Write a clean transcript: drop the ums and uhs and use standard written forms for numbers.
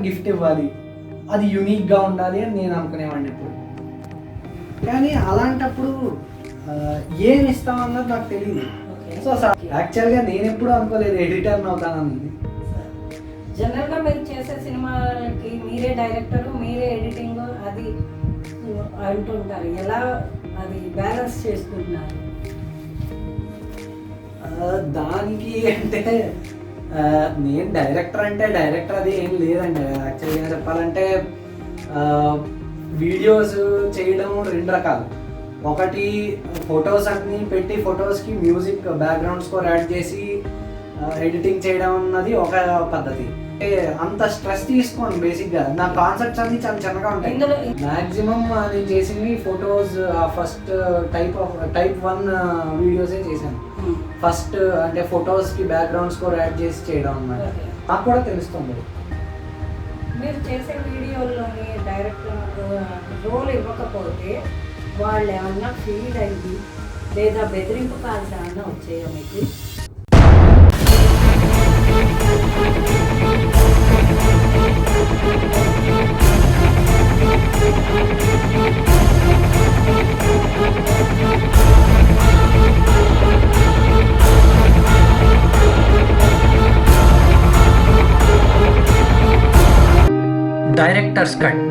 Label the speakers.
Speaker 1: Gift ఇవ్వాలి, అది యూనిక్గా ఉండాలి అని నేను అనుకునేవాడిని ఇప్పుడు. కానీ అలాంటప్పుడు ఏం ఇస్తామన్నది నాకు తెలియదు. సో యాక్చువల్గా నేను ఎప్పుడు అనుకోలేదు ఎడిటర్ అవుతానన్నది.
Speaker 2: జనరల్గా మీరు చేసే సినిమాకి మీరే డైరెక్టరు, మీరే ఎడిటింగ్ అది అంటుంటారు, ఎలా అది బ్యాలెన్స్ చేసుకుంటున్నారు?
Speaker 1: దానికి అంటే నేను డైరెక్టర్ అంటే డైరెక్టర్ అది ఏం లేదండి. యాక్చువల్గా చెప్పాలంటే వీడియోస్ చేయడం రెండు రకాలు. ఒకటి ఫొటోస్ అన్ని పెట్టి ఫొటోస్కి మ్యూజిక్ బ్యాక్గ్రౌండ్ స్కోర్ యాడ్ చేసి ఎడిటింగ్ చేయడం అన్నది ఒక పద్ధతి. అంత స్ట్రెస్ తీసుకోండి. బేసిక్గా నా కాన్సెప్ట్స్ అన్ని చాలా చిన్నగా ఉంటాయి. మ్యాక్సిమం నేను చేసింది ఫొటోస్ ఫస్ట్ టైప్ 1 వీడియోసే చేశాను. ఫస్ట్ అంటే ఫొటోస్కి బ్యాక్గ్రౌండ్ స్కోర్ యాడ్ చేసి చేయడం అన్నమాట. నాకు కూడా తెలుస్తుంది.
Speaker 2: మీరు చేసే వీడియోల్లోని డైరెక్టర్ రోల్ ఇవ్వకపోతే వాళ్ళు ఏమన్నా ఫీల్ అయ్యి లేదా బెదిరింపు కాల్స్ ఏమన్నా వచ్చాయా మీకు?
Speaker 1: Directors cut.